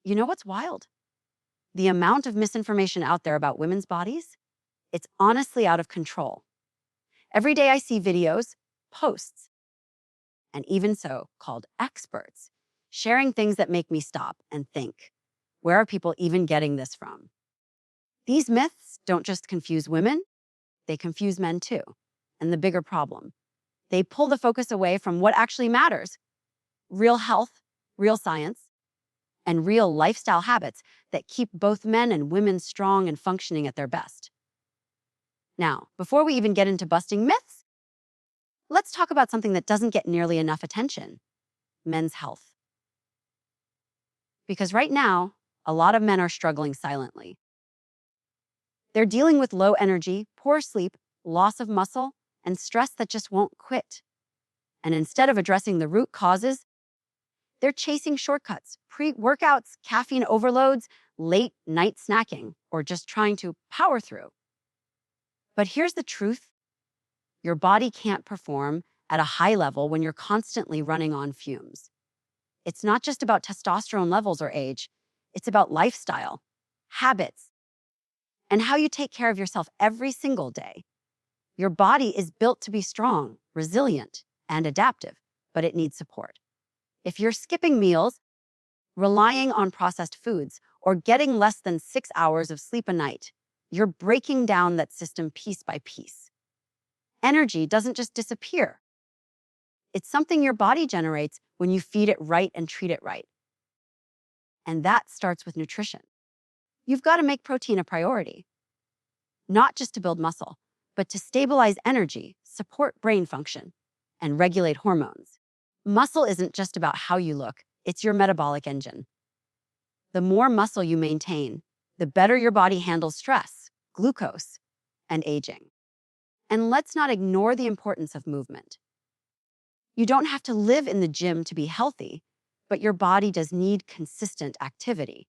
You know what's wild? The amount of misinformation out there about women's bodies, it's honestly out of control. Every day I see videos, posts, and even so called experts sharing things that make me stop and think, where are people even getting this from? These myths don't just confuse women, they confuse men too. And the bigger problem, they pull the focus away from what actually matters: real health, real science, and real lifestyle habits that keep both men and women strong and functioning at their best. Now, before we even get into busting myths, let's talk about something that doesn't get nearly enough attention: men's health. Because right now, a lot of men are struggling silently. They're dealing with low energy, poor sleep, loss of muscle, and stress that just won't quit. And instead of addressing the root causes, they're chasing shortcuts, pre-workouts, caffeine overloads, late night snacking, or just trying to power through. But here's the truth: your body can't perform at a high level when you're constantly running on fumes. It's not just about testosterone levels or age, it's about lifestyle, habits, and how you take care of yourself every single day. Your body is built to be strong, resilient, and adaptive, but it needs support. If you're skipping meals, relying on processed foods, or getting less than 6 hours of sleep a night, you're breaking down that system piece by piece. Energy doesn't just disappear. It's something your body generates when you feed it right and treat it right. And that starts with nutrition. You've got to make protein a priority, not just to build muscle, but to stabilize energy, support brain function, and regulate hormones. Muscle isn't just about how you look, it's your metabolic engine. The more muscle you maintain, the better your body handles stress, glucose, and aging. And let's not ignore the importance of movement. You don't have to live in the gym to be healthy, but your body does need consistent activity.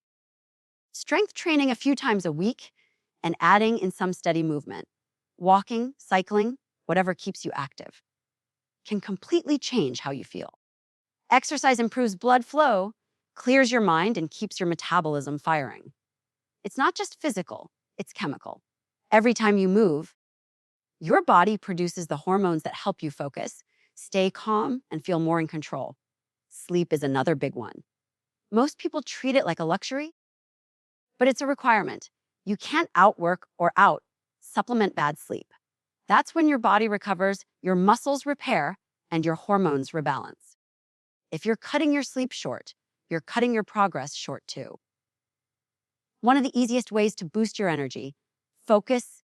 Strength training a few times a week and adding in some steady movement, walking, cycling, whatever keeps you active, can completely change how you feel. Exercise improves blood flow, clears your mind, and keeps your metabolism firing. It's not just physical, it's chemical. Every time you move, your body produces the hormones that help you focus, stay calm, and feel more in control. Sleep is another big one. Most people treat it like a luxury, but it's a requirement. You can't outwork or out supplement bad sleep. That's when your body recovers, your muscles repair, and your hormones rebalance. If you're cutting your sleep short, you're cutting your progress short too. One of the easiest ways to boost your energy, focus,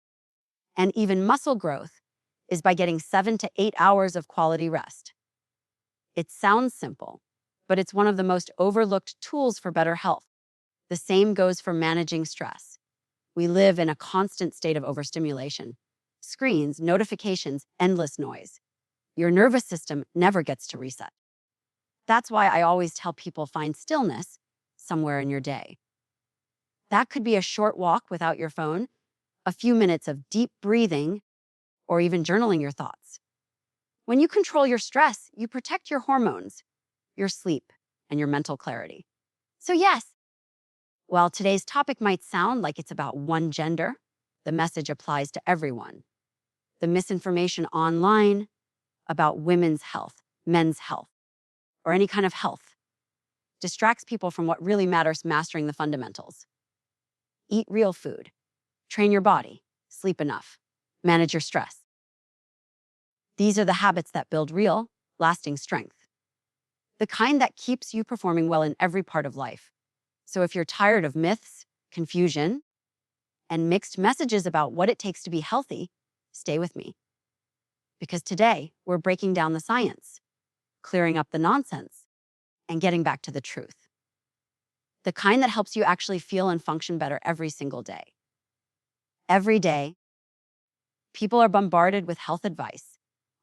and even muscle growth is by getting 7 to 8 hours of quality rest. It sounds simple, but it's one of the most overlooked tools for better health. The same goes for managing stress. We live in a constant state of overstimulation. Screens, notifications, endless noise. Your nervous system never gets to reset. That's why I always tell people find stillness somewhere in your day. That could be a short walk without your phone, a few minutes of deep breathing, or even journaling your thoughts. When you control your stress, you protect your hormones, your sleep, and your mental clarity. So yes, while today's topic might sound like it's about one gender, the message applies to everyone. The misinformation online about women's health, men's health, or any kind of health distracts people from what really matters: mastering the fundamentals. Eat real food, train your body, sleep enough, manage your stress. These are the habits that build real, lasting strength. The kind that keeps you performing well in every part of life. So if you're tired of myths, confusion, and mixed messages about what it takes to be healthy, stay with me. Because today, we're breaking down the science, clearing up the nonsense, and getting back to the truth. The kind that helps you actually feel and function better every single day. Every day, people are bombarded with health advice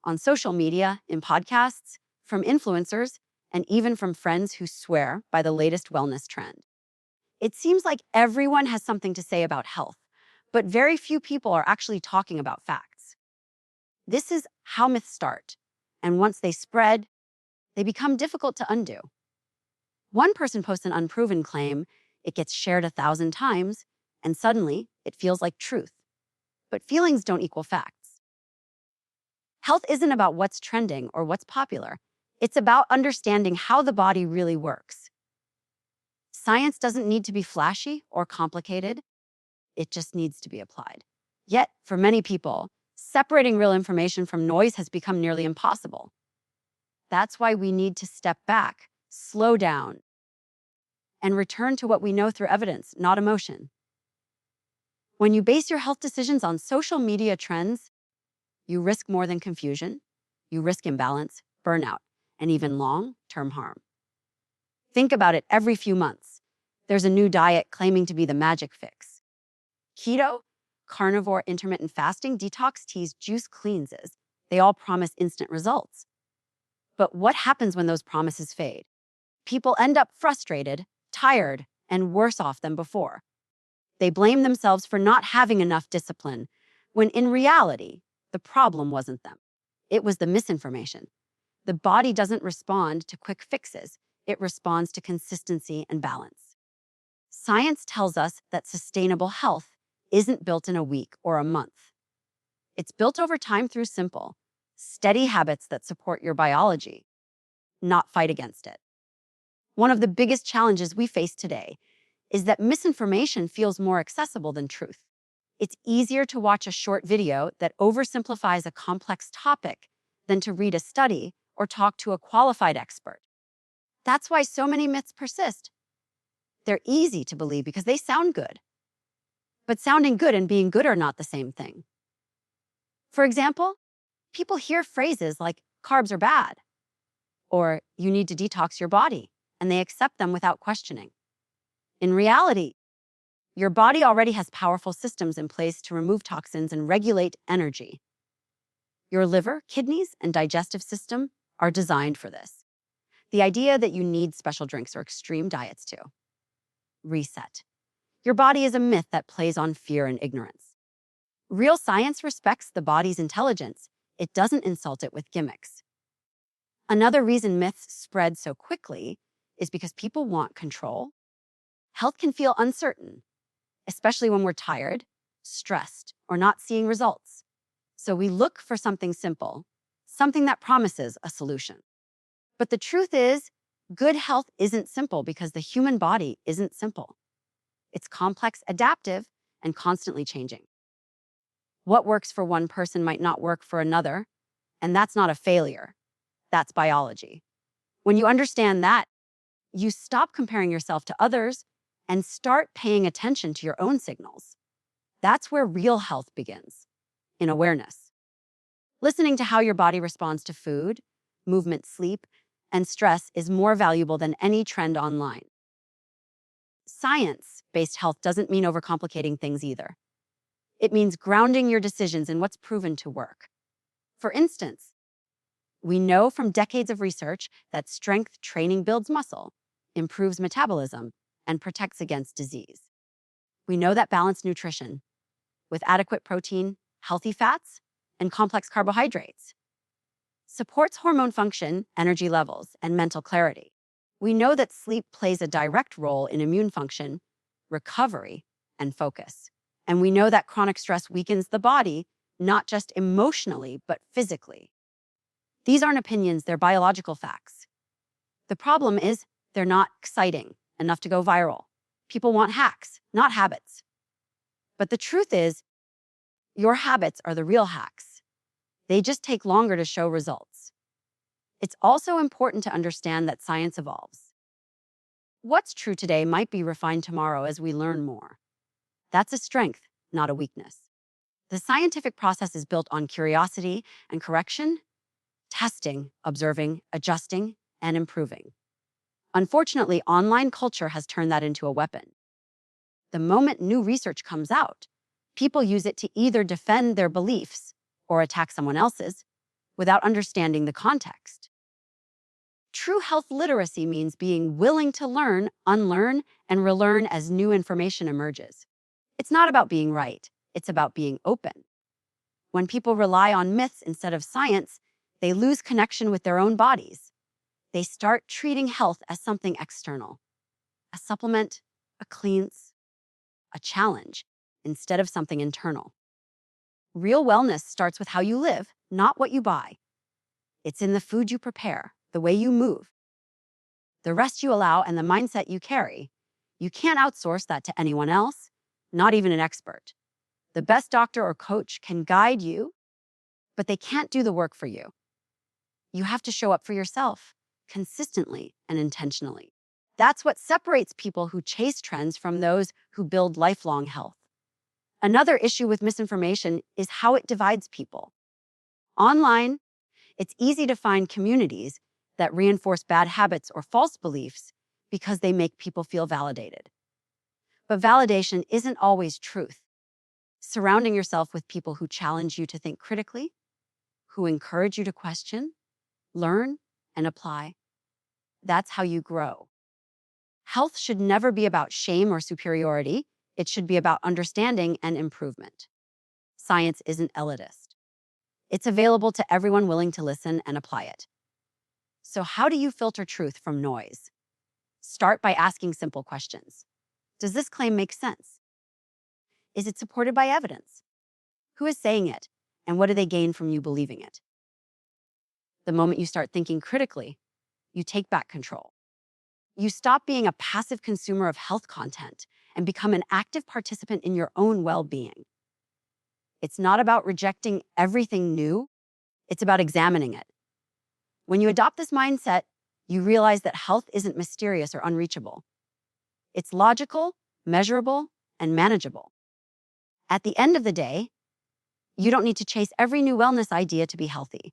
on social media, in podcasts, from influencers, and even from friends who swear by the latest wellness trend. It seems like everyone has something to say about health, but very few people are actually talking about facts. This is how myths start, and once they spread, they become difficult to undo. One person posts an unproven claim, it gets shared 1,000 times, and suddenly it feels like truth. But feelings don't equal facts. Health isn't about what's trending or what's popular. It's about understanding how the body really works. Science doesn't need to be flashy or complicated. It just needs to be applied. Yet, for many people, separating real information from noise has become nearly impossible. That's why we need to step back, slow down, and return to what we know through evidence, not emotion. When you base your health decisions on social media trends, you risk more than confusion. You risk imbalance, burnout, and even long-term harm. Think about it every few months. There's a new diet claiming to be the magic fix. Keto, carnivore, intermittent fasting, detox teas, juice cleanses. They all promise instant results. But what happens when those promises fade? People end up frustrated, tired, and worse off than before. They blame themselves for not having enough discipline, when in reality, the problem wasn't them. It was the misinformation. The body doesn't respond to quick fixes. It responds to consistency and balance. Science tells us that sustainable health isn't built in a week or a month. It's built over time through simple, steady habits that support your biology, not fight against it. One of the biggest challenges we face today is that misinformation feels more accessible than truth. It's easier to watch a short video that oversimplifies a complex topic than to read a study or talk to a qualified expert. That's why so many myths persist. They're easy to believe because they sound good. But sounding good and being good are not the same thing. For example, people hear phrases like carbs are bad, or you need to detox your body, and they accept them without questioning. In reality, your body already has powerful systems in place to remove toxins and regulate energy. Your liver, kidneys, and digestive system are designed for this. The idea that you need special drinks or extreme diets to reset. Your body is a myth that plays on fear and ignorance. Real science respects the body's intelligence. It doesn't insult it with gimmicks. Another reason myths spread so quickly is because people want control. Health can feel uncertain, especially when we're tired, stressed, or not seeing results. So we look for something simple, something that promises a solution. But the truth is, good health isn't simple because the human body isn't simple. It's complex, adaptive, and constantly changing. What works for one person might not work for another, and that's not a failure. That's biology. When you understand that, you stop comparing yourself to others and start paying attention to your own signals. That's where real health begins, in awareness. Listening to how your body responds to food, movement, sleep, and stress is more valuable than any trend online. Science-based health doesn't mean overcomplicating things either. It means grounding your decisions in what's proven to work. For instance, we know from decades of research that strength training builds muscle, improves metabolism, and protects against disease. We know that balanced nutrition, with adequate protein, healthy fats, and complex carbohydrates, supports hormone function, energy levels, and mental clarity. We know that sleep plays a direct role in immune function, recovery, and focus. And we know that chronic stress weakens the body, not just emotionally, but physically. These aren't opinions, they're biological facts. The problem is they're not exciting enough to go viral. People want hacks, not habits. But the truth is, your habits are the real hacks. They just take longer to show results. It's also important to understand that science evolves. What's true today might be refined tomorrow as we learn more. That's a strength, not a weakness. The scientific process is built on curiosity and correction, testing, observing, adjusting, and improving. Unfortunately, online culture has turned that into a weapon. The moment new research comes out, people use it to either defend their beliefs or attack someone else's without understanding the context. True health literacy means being willing to learn, unlearn, and relearn as new information emerges. It's not about being right, it's about being open. When people rely on myths instead of science, they lose connection with their own bodies. They start treating health as something external, a supplement, a cleanse, a challenge, instead of something internal. Real wellness starts with how you live, not what you buy. It's in the food you prepare, the way you move, the rest you allow, and the mindset you carry. You can't outsource that to anyone else, not even an expert. The best doctor or coach can guide you, but they can't do the work for you. You have to show up for yourself, consistently and intentionally. That's what separates people who chase trends from those who build lifelong health. Another issue with misinformation is how it divides people. Online, it's easy to find communities that reinforce bad habits or false beliefs because they make people feel validated. But validation isn't always truth. Surrounding yourself with people who challenge you to think critically, who encourage you to question, learn, and apply, that's how you grow. Health should never be about shame or superiority. It should be about understanding and improvement. Science isn't elitist. It's available to everyone willing to listen and apply it. So how do you filter truth from noise? Start by asking simple questions. Does this claim make sense? Is it supported by evidence? Who is saying it, and what do they gain from you believing it? The moment you start thinking critically, you take back control. You stop being a passive consumer of health content and become an active participant in your own well-being. It's not about rejecting everything new, it's about examining it. When you adopt this mindset, you realize that health isn't mysterious or unreachable. It's logical, measurable, and manageable. At the end of the day, you don't need to chase every new wellness idea to be healthy.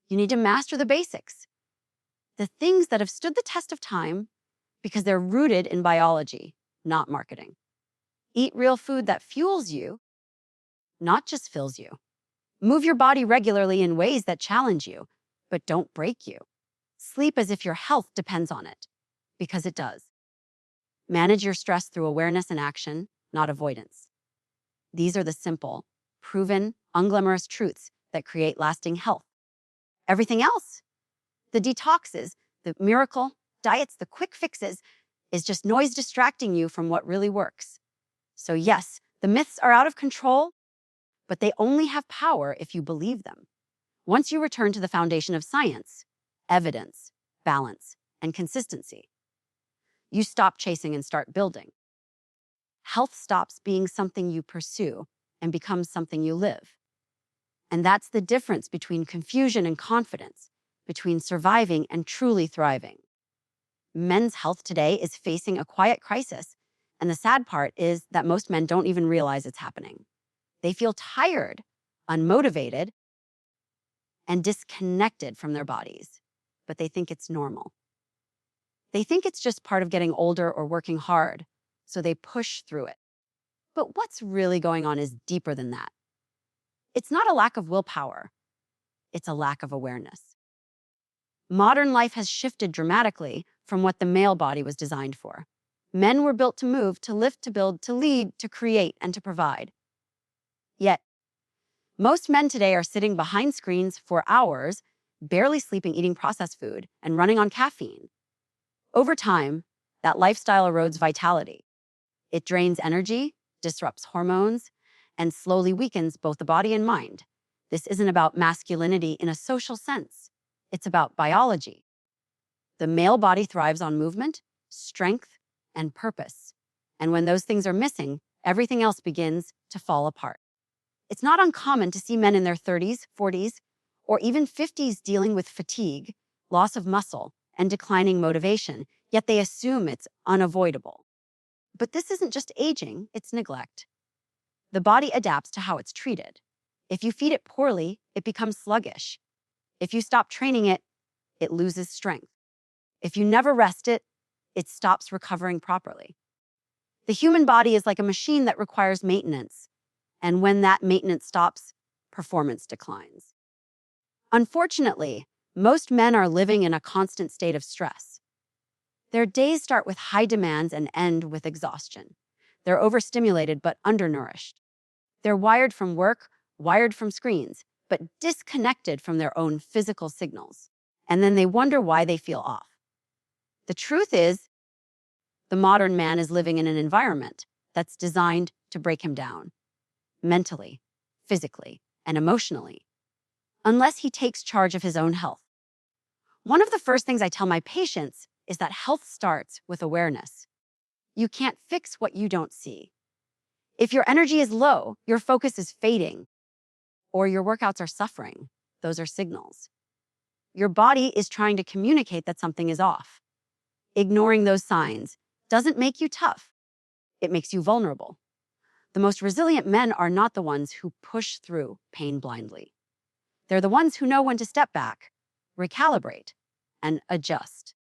You need to master the basics, the things that have stood the test of time because they're rooted in biology, not marketing. Eat real food that fuels you, not just fills you. Move your body regularly in ways that challenge you, but don't break you. Sleep as if your health depends on it, because it does. Manage your stress through awareness and action, not avoidance. These are the simple, proven, unglamorous truths that create lasting health. Everything else, the detoxes, the miracle diets, the quick fixes, is just noise distracting you from what really works. So yes, the myths are out of control, but they only have power if you believe them. Once you return to the foundation of science, evidence, balance, and consistency, you stop chasing and start building. Health stops being something you pursue and becomes something you live. And that's the difference between confusion and confidence, between surviving and truly thriving. Men's health today is facing a quiet crisis, and the sad part is that most men don't even realize it's happening. They feel tired, unmotivated, and disconnected from their bodies, but they think it's normal. They think it's just part of getting older or working hard, so they push through it. But what's really going on is deeper than that. It's not a lack of willpower, it's a lack of awareness. Modern life has shifted dramatically from what the male body was designed for. Men were built to move, to lift, to build, to lead, to create, and to provide. Yet, most men today are sitting behind screens for hours, barely sleeping, eating processed food, and running on caffeine. Over time, that lifestyle erodes vitality. It drains energy, disrupts hormones, and slowly weakens both the body and mind. This isn't about masculinity in a social sense. It's about biology. The male body thrives on movement, strength, and purpose. And when those things are missing, everything else begins to fall apart. It's not uncommon to see men in their 30s, 40s, or even 50s dealing with fatigue, loss of muscle, and declining motivation, yet they assume it's unavoidable. But this isn't just aging, it's neglect. The body adapts to how it's treated. If you feed it poorly, it becomes sluggish. If you stop training it, it loses strength. If you never rest it, it stops recovering properly. The human body is like a machine that requires maintenance. And when that maintenance stops, performance declines. Unfortunately, most men are living in a constant state of stress. Their days start with high demands and end with exhaustion. They're overstimulated but undernourished. They're wired from work, wired from screens, but disconnected from their own physical signals. and then they wonder why they feel off. The truth is, the modern man is living in an environment that's designed to break him down, mentally, physically, and emotionally, unless he takes charge of his own health. One of the first things I tell my patients is that health starts with awareness. You can't fix what you don't see. If your energy is low, your focus is fading, or your workouts are suffering, those are signals. Your body is trying to communicate that something is off. Ignoring those signs doesn't make you tough. It makes you vulnerable. The most resilient men are not the ones who push through pain blindly. They're the ones who know when to step back, recalibrate, and adjust.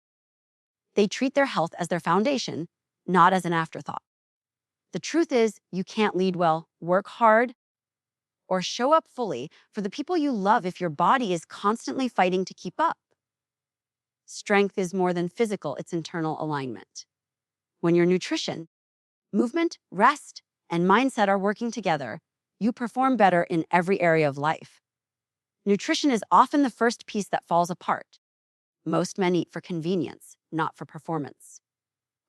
They treat their health as their foundation, not as an afterthought. The truth is, you can't lead well, work hard, or show up fully for the people you love if your body is constantly fighting to keep up. Strength is more than physical, it's internal alignment. When your nutrition, movement, rest, and mindset are working together, you perform better in every area of life. Nutrition is often the first piece that falls apart. Most men eat for convenience, not for performance.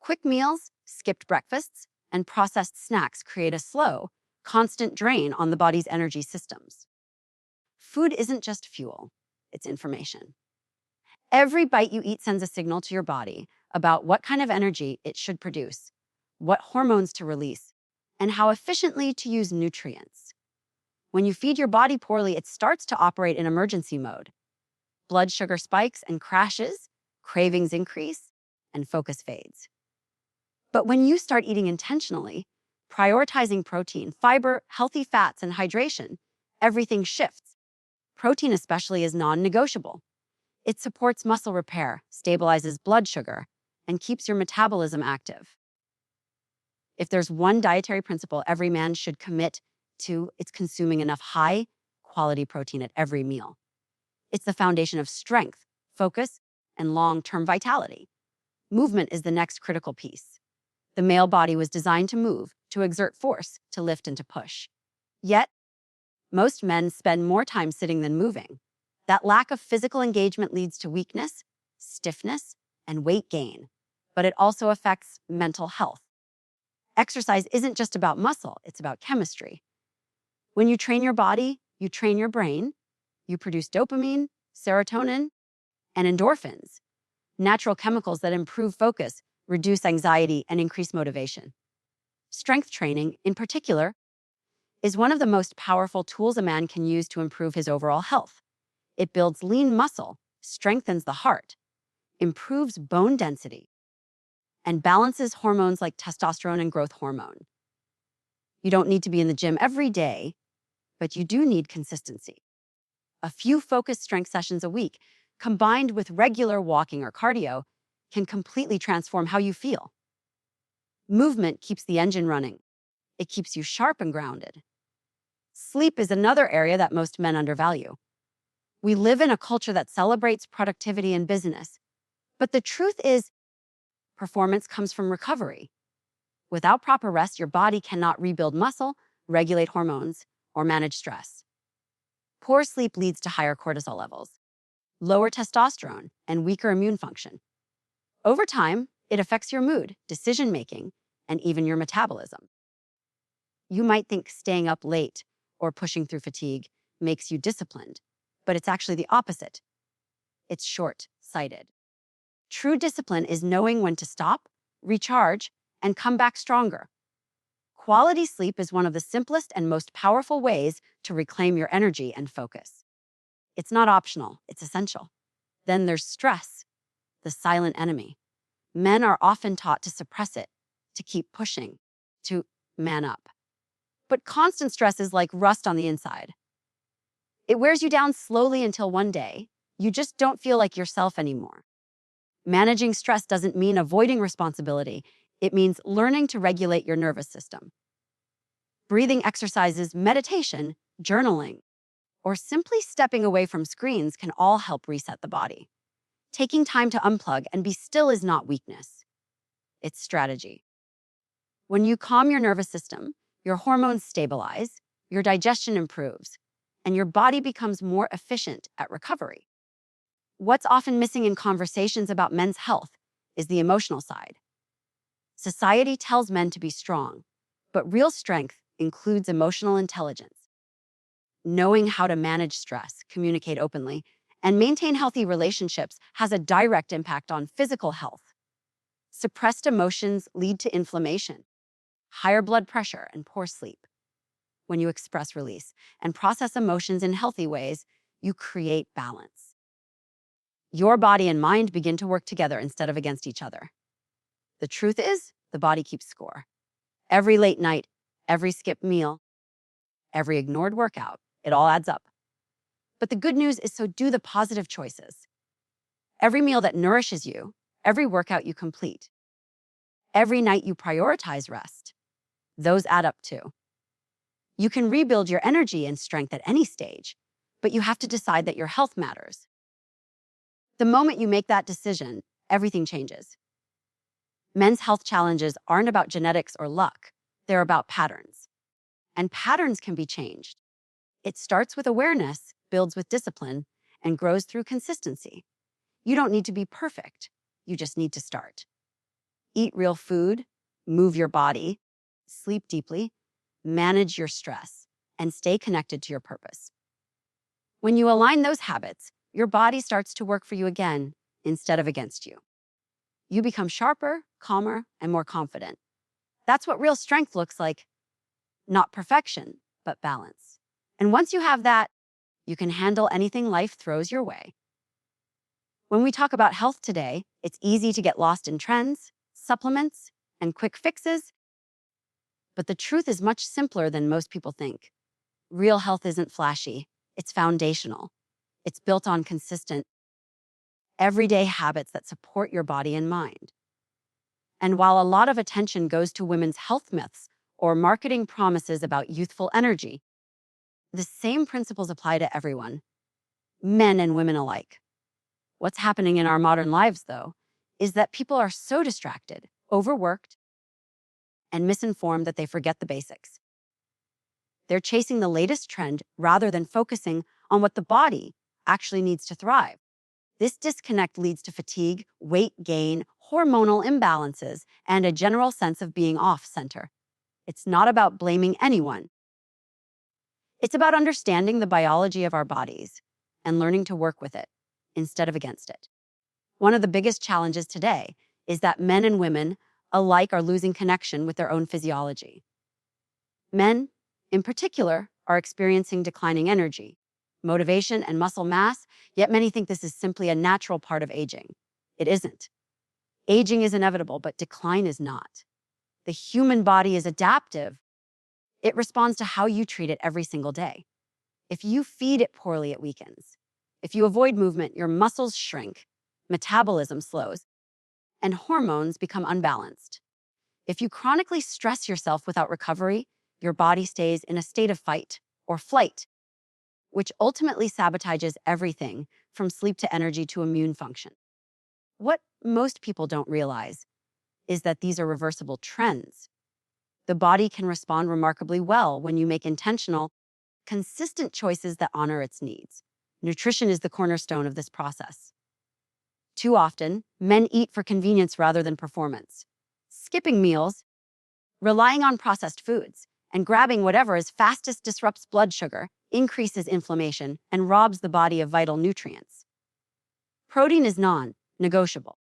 Quick meals, skipped breakfasts, and processed snacks create a slow, constant drain on the body's energy systems. Food isn't just fuel, it's information. Every bite you eat sends a signal to your body about what kind of energy it should produce, what hormones to release, and how efficiently to use nutrients. When you feed your body poorly, it starts to operate in emergency mode. Blood sugar spikes and crashes, cravings increase, and focus fades. But when you start eating intentionally, prioritizing protein, fiber, healthy fats, and hydration, everything shifts. Protein especially is non-negotiable. It supports muscle repair, stabilizes blood sugar, and keeps your metabolism active. If there's one dietary principle every man should commit to, it's consuming enough high-quality protein at every meal. It's the foundation of strength, focus, and long-term vitality. Movement is the next critical piece. The male body was designed to move, to exert force, to lift and to push. Yet, most men spend more time sitting than moving. That lack of physical engagement leads to weakness, stiffness, and weight gain, but it also affects mental health. Exercise isn't just about muscle, it's about chemistry. When you train your body, you train your brain, you produce dopamine, serotonin, and endorphins, natural chemicals that improve focus, reduce anxiety, and increase motivation. Strength training, in particular, is one of the most powerful tools a man can use to improve his overall health. It builds lean muscle, strengthens the heart, improves bone density, and balances hormones like testosterone and growth hormone. You don't need to be in the gym every day, but you do need consistency. A few focused strength sessions a week, combined with regular walking or cardio, can completely transform how you feel. Movement keeps the engine running. It keeps you sharp and grounded. Sleep is another area that most men undervalue. We live in a culture that celebrates productivity and business, but the truth is, performance comes from recovery. Without proper rest, your body cannot rebuild muscle, regulate hormones, or manage stress. Poor sleep leads to higher cortisol levels, lower testosterone, and weaker immune function. Over time, it affects your mood, decision-making, and even your metabolism. You might think staying up late or pushing through fatigue makes you disciplined, but it's actually the opposite. It's short-sighted. True discipline is knowing when to stop, recharge, and come back stronger. Quality sleep is one of the simplest and most powerful ways to reclaim your energy and focus. It's not optional, it's essential. Then there's stress, the silent enemy. Men are often taught to suppress it, to keep pushing, to man up. But constant stress is like rust on the inside. It wears you down slowly until one day, you just don't feel like yourself anymore. Managing stress doesn't mean avoiding responsibility. It means learning to regulate your nervous system. Breathing exercises, meditation, journaling, or simply stepping away from screens can all help reset the body. Taking time to unplug and be still is not weakness. It's strategy. When you calm your nervous system, your hormones stabilize, your digestion improves, and your body becomes more efficient at recovery. What's often missing in conversations about men's health is the emotional side. Society tells men to be strong, but real strength includes emotional intelligence. Knowing how to manage stress, communicate openly, and maintain healthy relationships has a direct impact on physical health. Suppressed emotions lead to inflammation, higher blood pressure, and poor sleep. When you express, release, and process emotions in healthy ways, you create balance. Your body and mind begin to work together instead of against each other. The truth is, the body keeps score. Every late night, every skipped meal, every ignored workout, it all adds up. But the good news is, so do the positive choices. Every meal that nourishes you, every workout you complete, every night you prioritize rest, those add up too. You can rebuild your energy and strength at any stage, but you have to decide that your health matters. The moment you make that decision, everything changes. Men's health challenges aren't about genetics or luck, they're about patterns. And patterns can be changed. It starts with awareness, builds with discipline, and grows through consistency. You don't need to be perfect, you just need to start. Eat real food, move your body, sleep deeply, manage your stress, and stay connected to your purpose. When you align those habits, your body starts to work for you again instead of against you. You become sharper, calmer, and more confident. That's what real strength looks like. Not perfection, but balance. And once you have that, you can handle anything life throws your way. When we talk about health today, it's easy to get lost in trends, supplements, and quick fixes. But the truth is much simpler than most people think. Real health isn't flashy, it's foundational. It's built on consistent, everyday habits that support your body and mind. And while a lot of attention goes to women's health myths or marketing promises about youthful energy, the same principles apply to everyone, men and women alike. What's happening in our modern lives, though, is that people are so distracted, overworked, and misinformed that they forget the basics. They're chasing the latest trend rather than focusing on what the body actually needs to thrive. This disconnect leads to fatigue, weight gain, hormonal imbalances, and a general sense of being off-center. It's not about blaming anyone. It's about understanding the biology of our bodies and learning to work with it instead of against it. One of the biggest challenges today is that men and women alike are losing connection with their own physiology. Men, in particular, are experiencing declining energy, motivation, and muscle mass, yet many think this is simply a natural part of aging. It isn't. Aging is inevitable, but decline is not. The human body is adaptive. It responds to how you treat it every single day. If you feed it poorly, it weakens. If you avoid movement, your muscles shrink, metabolism slows, and hormones become unbalanced. If you chronically stress yourself without recovery, your body stays in a state of fight or flight, which ultimately sabotages everything from sleep to energy to immune function. What most people don't realize is that these are reversible trends. The body can respond remarkably well when you make intentional, consistent choices that honor its needs. Nutrition is the cornerstone of this process. Too often, men eat for convenience rather than performance, skipping meals, relying on processed foods, and grabbing whatever is fastest disrupts blood sugar, increases inflammation, and robs the body of vital nutrients. Protein is non-negotiable.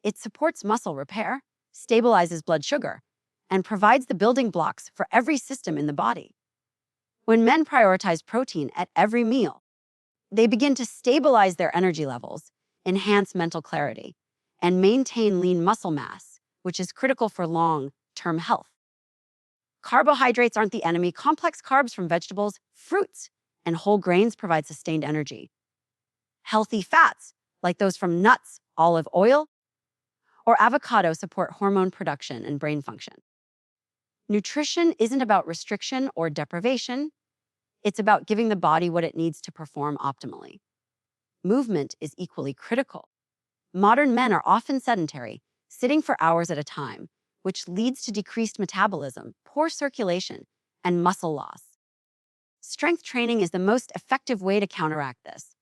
It supports muscle repair, stabilizes blood sugar, and provides the building blocks for every system in the body. When men prioritize protein at every meal, they begin to stabilize their energy levels, enhance mental clarity, and maintain lean muscle mass, which is critical for long-term health. Carbohydrates aren't the enemy. Complex carbs from vegetables, fruits, and whole grains provide sustained energy. Healthy fats, like those from nuts, olive oil, or avocado, support hormone production and brain function. Nutrition isn't about restriction or deprivation. It's about giving the body what it needs to perform optimally. Movement is equally critical. Modern men are often sedentary, sitting for hours at a time, which leads to decreased metabolism, poor circulation, and muscle loss. Strength training is the most effective way to counteract this.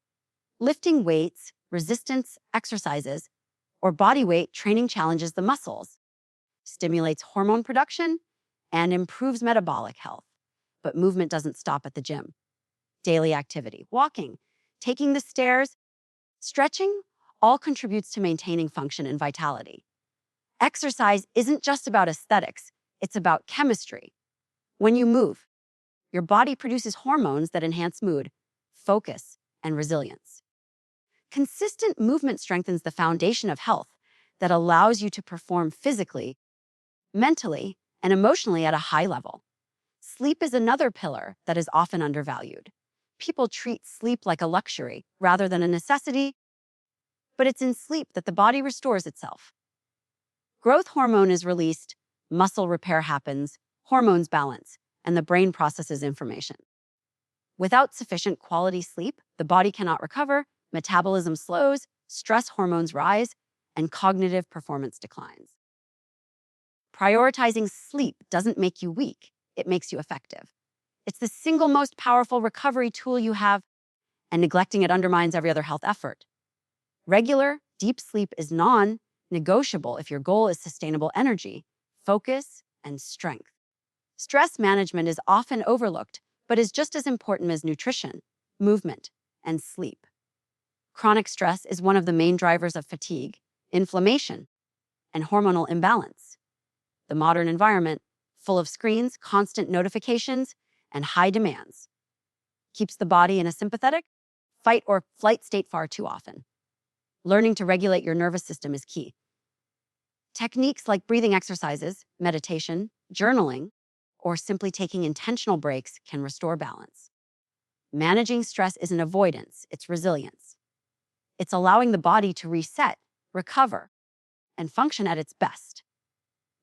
Lifting weights, resistance exercises, or body weight training challenges the muscles, stimulates hormone production, and improves metabolic health. But movement doesn't stop at the gym. Daily activity, walking, taking the stairs, stretching, all contributes to maintaining function and vitality. Exercise isn't just about aesthetics, it's about chemistry. When you move, your body produces hormones that enhance mood, focus, and resilience. Consistent movement strengthens the foundation of health that allows you to perform physically, mentally, and emotionally at a high level. Sleep is another pillar that is often undervalued. People treat sleep like a luxury rather than a necessity, but it's in sleep that the body restores itself. Growth hormone is released, muscle repair happens, hormones balance, and the brain processes information. Without sufficient quality sleep, the body cannot recover, metabolism slows, stress hormones rise, and cognitive performance declines. Prioritizing sleep doesn't make you weak, it makes you effective. It's the single most powerful recovery tool you have, and neglecting it undermines every other health effort. Regular, deep sleep is non-negotiable if your goal is sustainable energy, focus, and strength. Stress management is often overlooked, but is just as important as nutrition, movement, and sleep. Chronic stress is one of the main drivers of fatigue, inflammation, and hormonal imbalance. The modern environment, full of screens, constant notifications, and high demands, keeps the body in a sympathetic, fight or flight state far too often. Learning to regulate your nervous system is key. Techniques like breathing exercises, meditation, journaling, or simply taking intentional breaks can restore balance. Managing stress isn't avoidance, it's resilience. It's allowing the body to reset, recover, and function at its best.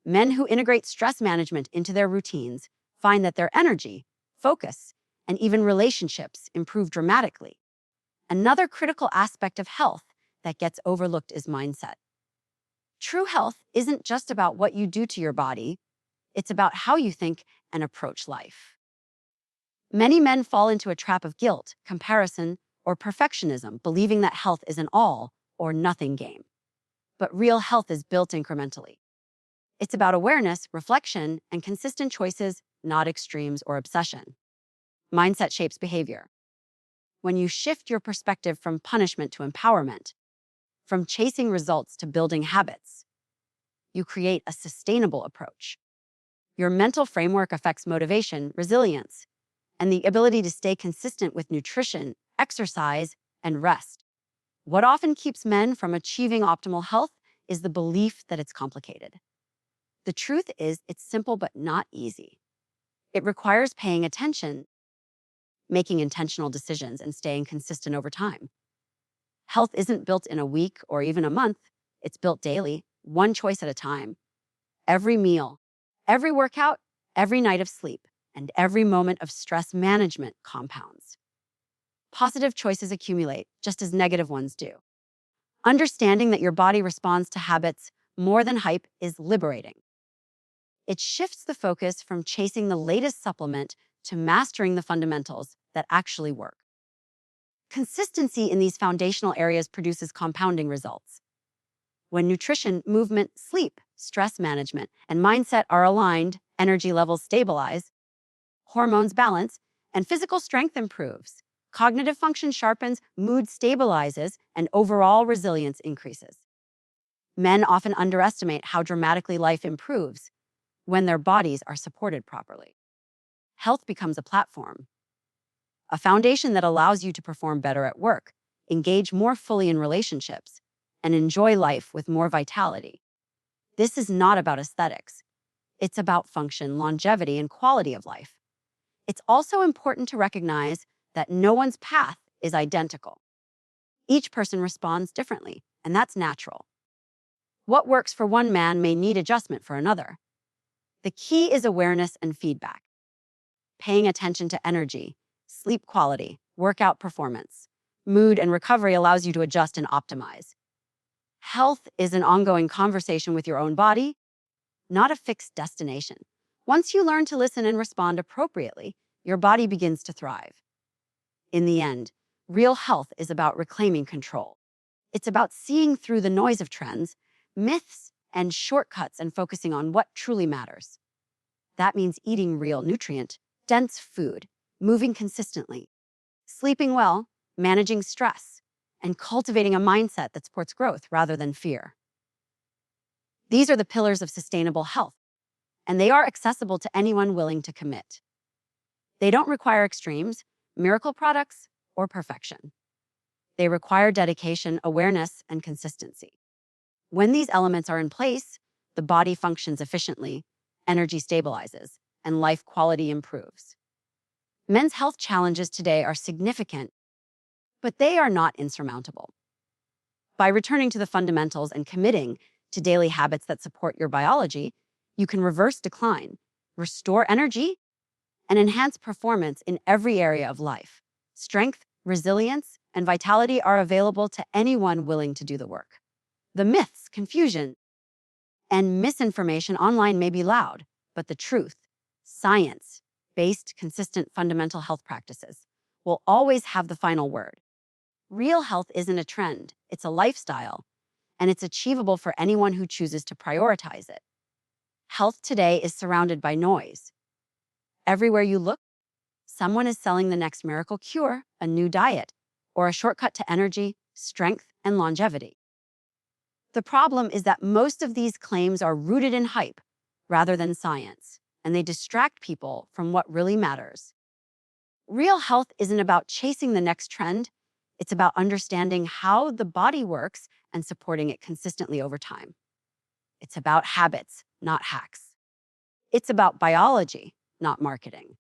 Men who integrate stress management into their routines find that their energy, focus, and even relationships improve dramatically. Another critical aspect of health that gets overlooked is mindset. True health isn't just about what you do to your body, it's about how you think and approach life. Many men fall into a trap of guilt, comparison, or perfectionism, believing that health is an all or nothing game. But real health is built incrementally. It's about awareness, reflection, and consistent choices, not extremes or obsession. Mindset shapes behavior. When you shift your perspective from punishment to empowerment, from chasing results to building habits, you create a sustainable approach. Your mental framework affects motivation, resilience, and the ability to stay consistent with nutrition, exercise, and rest. What often keeps men from achieving optimal health is the belief that it's complicated. The truth is, it's simple but not easy. It requires paying attention, making intentional decisions, and staying consistent over time. Health isn't built in a week or even a month. It's built daily, one choice at a time. Every meal, every workout, every night of sleep, and every moment of stress management compounds. Positive choices accumulate, just as negative ones do. Understanding that your body responds to habits more than hype is liberating. It shifts the focus from chasing the latest supplement to mastering the fundamentals that actually work. Consistency in these foundational areas produces compounding results. When nutrition, movement, sleep, stress management, and mindset are aligned, energy levels stabilize, hormones balance, and physical strength improves. Cognitive function sharpens, mood stabilizes, and overall resilience increases. Men often underestimate how dramatically life improves when their bodies are supported properly. Health becomes a platform, a foundation that allows you to perform better at work, engage more fully in relationships, and enjoy life with more vitality. This is not about aesthetics. It's about function, longevity, and quality of life. It's also important to recognize that no one's path is identical. Each person responds differently, and that's natural. What works for one man may need adjustment for another. The key is awareness and feedback. Paying attention to energy, sleep quality, workout performance, mood, and recovery allows you to adjust and optimize. Health is an ongoing conversation with your own body, not a fixed destination. Once you learn to listen and respond appropriately, your body begins to thrive. In the end, real health is about reclaiming control. It's about seeing through the noise of trends, myths, and shortcuts and focusing on what truly matters. That means eating real nutrient-dense food, moving consistently, sleeping well, managing stress, and cultivating a mindset that supports growth rather than fear. These are the pillars of sustainable health, and they are accessible to anyone willing to commit. They don't require extremes, miracle products, or perfection. They require dedication, awareness, and consistency. When these elements are in place, the body functions efficiently, energy stabilizes, and life quality improves. Men's health challenges today are significant, but they are not insurmountable. By returning to the fundamentals and committing to daily habits that support your biology, you can reverse decline, restore energy, and enhance performance in every area of life. Strength, resilience, and vitality are available to anyone willing to do the work. The myths, confusion, and misinformation online may be loud, but the truth, science-based, consistent fundamental health practices will always have the final word. Real health isn't a trend, it's a lifestyle, and it's achievable for anyone who chooses to prioritize it. Health today is surrounded by noise. Everywhere you look, someone is selling the next miracle cure, a new diet, or a shortcut to energy, strength, and longevity. The problem is that most of these claims are rooted in hype rather than science, and they distract people from what really matters. Real health isn't about chasing the next trend, it's about understanding how the body works and supporting it consistently over time. It's about habits, not hacks. It's about biology, not marketing.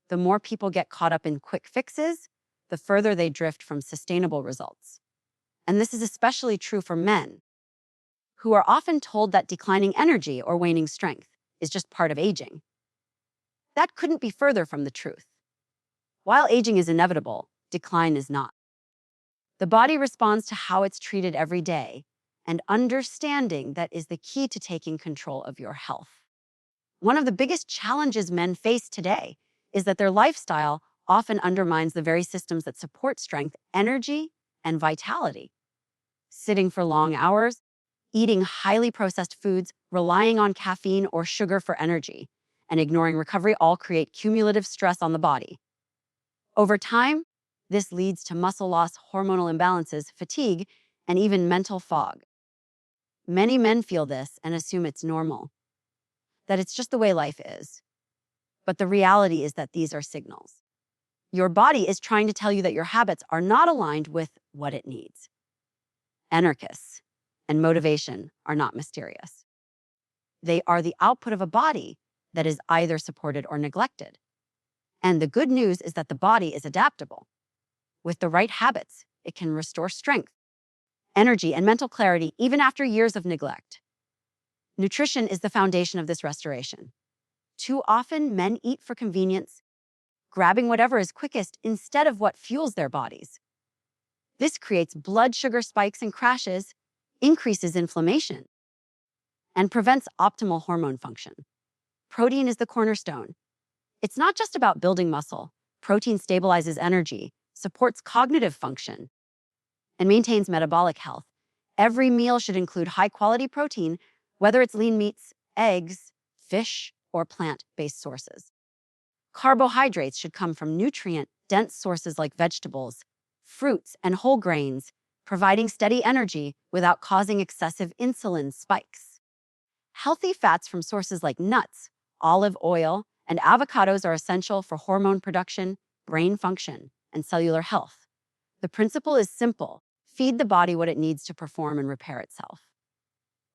The more people get caught up in quick fixes, the further they drift from sustainable results. And this is especially true for men, who are often told that declining energy or waning strength is just part of aging. That couldn't be further from the truth. While aging is inevitable, decline is not. The body responds to how it's treated every day, and understanding that is the key to taking control of your health. One of the biggest challenges men face today is that their lifestyle often undermines the very systems that support strength, energy, and vitality. Sitting for long hours, eating highly processed foods, relying on caffeine or sugar for energy, and ignoring recovery all create cumulative stress on the body. Over time, this leads to muscle loss, hormonal imbalances, fatigue, and even mental fog. Many men feel this and assume it's normal, that it's just the way life is. But the reality is that these are signals. Your body is trying to tell you that your habits are not aligned with what it needs. Anarchists and motivation are not mysterious. They are the output of a body that is either supported or neglected. And the good news is that the body is adaptable. With the right habits, it can restore strength, energy, and mental clarity even after years of neglect. Nutrition is the foundation of this restoration. Too often, men eat for convenience, grabbing whatever is quickest instead of what fuels their bodies. This creates blood sugar spikes and crashes, increases inflammation, and prevents optimal hormone function. Protein is the cornerstone. It's not just about building muscle. Protein stabilizes energy, supports cognitive function, and maintains metabolic health. Every meal should include high-quality protein, whether it's lean meats, eggs, fish, or plant-based sources. Carbohydrates should come from nutrient-dense sources like vegetables, fruits, and whole grains, providing steady energy without causing excessive insulin spikes. Healthy fats from sources like nuts, olive oil, and avocados are essential for hormone production, brain function, and cellular health. The principle is simple: feed the body what it needs to perform and repair itself.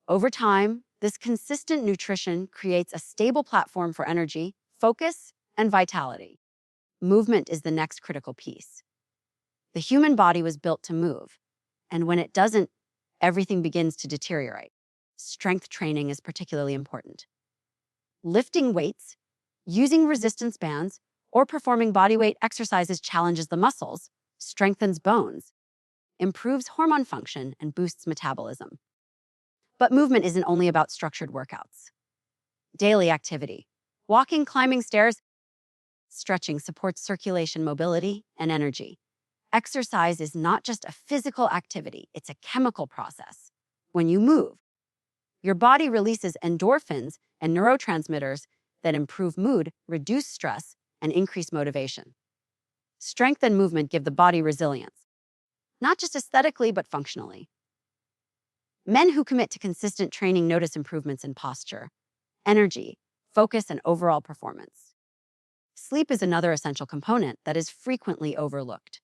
Over time, this consistent nutrition creates a stable platform for energy, focus, and vitality. Movement is the next critical piece. The human body was built to move, and when it doesn't, everything begins to deteriorate. Strength training is particularly important. Lifting weights, using resistance bands, or performing bodyweight exercises challenges the muscles, strengthens bones, improves hormone function, and boosts metabolism. But movement isn't only about structured workouts. Daily activity, walking, climbing stairs, stretching supports circulation, mobility, and energy. Exercise is not just a physical activity, it's a chemical process. When you move, your body releases endorphins and neurotransmitters that improve mood, reduce stress, and increase motivation. Strength and movement give the body resilience, not just aesthetically, but functionally. Men who commit to consistent training notice improvements in posture, energy, focus, and overall performance. Sleep is another essential component that is frequently overlooked.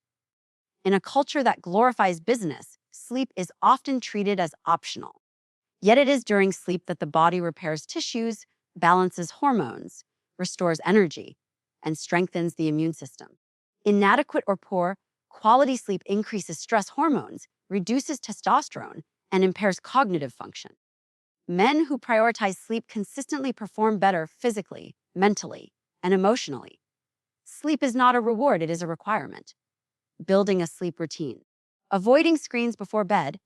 In a culture that glorifies business, sleep is often treated as optional. Yet it is during sleep that the body repairs tissues, balances hormones, restores energy, and strengthens the immune system. Inadequate or poor quality sleep increases stress hormones, reduces testosterone, and impairs cognitive function. Men who prioritize sleep consistently perform better physically, mentally, and emotionally. Sleep is not a reward, it is a requirement. Building a sleep routine, avoiding screens before bed,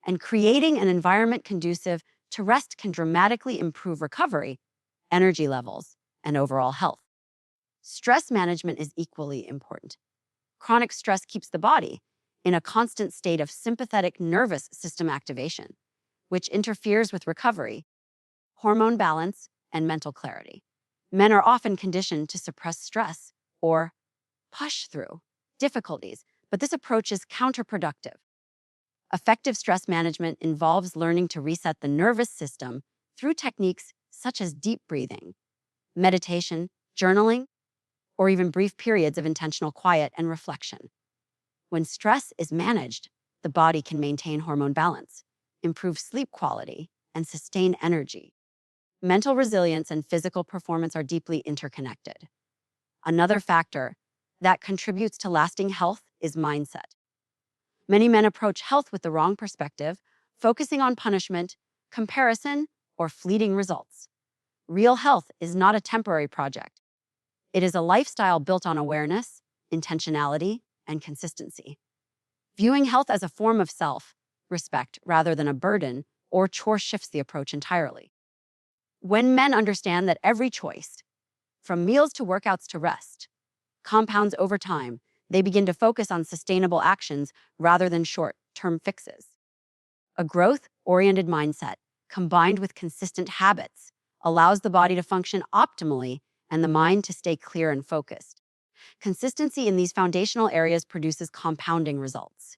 and creating an environment conducive to rest can dramatically improve recovery, energy levels, and overall health. Stress management is equally important. Chronic stress keeps the body in a constant state of sympathetic nervous system activation, which interferes with recovery, hormone balance, and mental clarity. Men are often conditioned to suppress stress or push through difficulties, but this approach is counterproductive. Effective stress management involves learning to reset the nervous system through techniques such as deep breathing, meditation, journaling, or even brief periods of intentional quiet and reflection. When stress is managed, the body can maintain hormone balance, improve sleep quality, and sustain energy. Mental resilience and physical performance are deeply interconnected. Another factor that contributes to lasting health is mindset. Many men approach health with the wrong perspective, focusing on punishment, comparison, or fleeting results. Real health is not a temporary project. It is a lifestyle built on awareness, intentionality, and consistency. Viewing health as a form of self-respect rather than a burden or chore shifts the approach entirely. When men understand that every choice, from meals to workouts to rest, compounds over time, they begin to focus on sustainable actions rather than short-term fixes. A growth-oriented mindset, combined with consistent habits, allows the body to function optimally and the mind to stay clear and focused. Consistency in these foundational areas produces compounding results.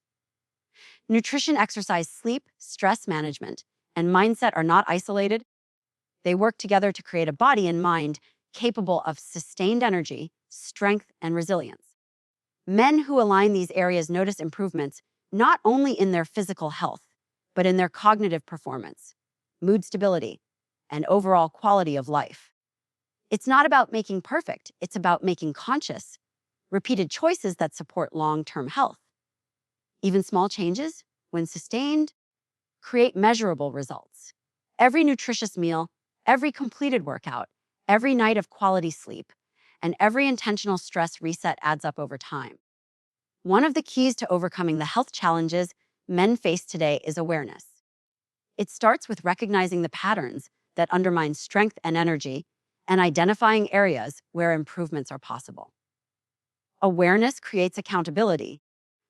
Nutrition, exercise, sleep, stress management, and mindset are not isolated. They work together to create a body and mind capable of sustained energy, strength, and resilience. Men who align these areas notice improvements not only in their physical health, but in their cognitive performance, mood stability, and overall quality of life. It's not about making perfect, it's about making conscious, repeated choices that support long-term health. Even small changes, when sustained, create measurable results. Every nutritious meal, every completed workout, every night of quality sleep, and every intentional stress reset adds up over time. One of the keys to overcoming the health challenges men face today is awareness. It starts with recognizing the patterns that undermine strength and energy and identifying areas where improvements are possible. Awareness creates accountability,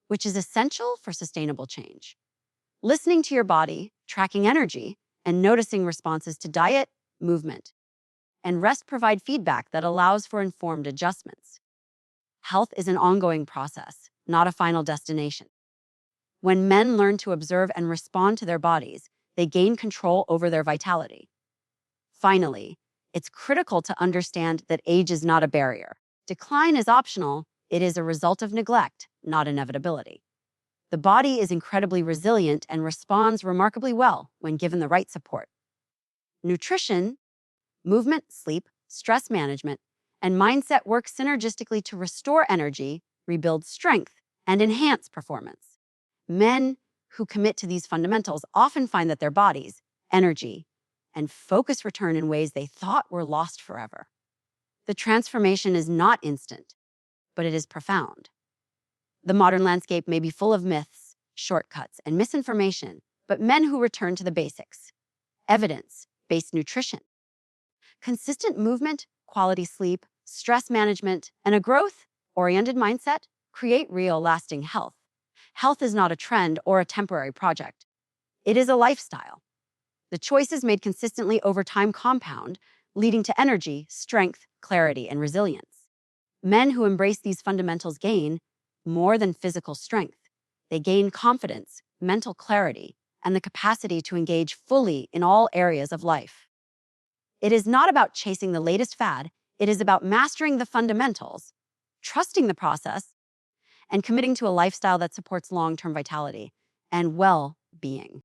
which is essential for sustainable change. Listening to your body, tracking energy, and noticing responses to diet, movement, and rest provide feedback that allows for informed adjustments. Health is an ongoing process, not a final destination. When men learn to observe and respond to their bodies, they gain control over their vitality. Finally, it's critical to understand that age is not a barrier. Decline is optional, it is a result of neglect, not inevitability. The body is incredibly resilient and responds remarkably well when given the right support. Nutrition, movement, sleep, stress management, and mindset work synergistically to restore energy, rebuild strength, and enhance performance. Men who commit to these fundamentals often find that their bodies, energy, and focus return in ways they thought were lost forever. The transformation is not instant, but it is profound. The modern landscape may be full of myths, shortcuts, and misinformation, but men who return to the basics, evidence-based nutrition, consistent movement, quality sleep, stress management, and a growth-oriented mindset create real, lasting health. Health is not a trend or a temporary project. It is a lifestyle. The choices made consistently over time compound, leading to energy, strength, clarity, and resilience. Men who embrace these fundamentals gain more than physical strength. They gain confidence, mental clarity, and the capacity to engage fully in all areas of life. It is not about chasing the latest fad, it is about mastering the fundamentals, trusting the process, and committing to a lifestyle that supports long-term vitality and well-being.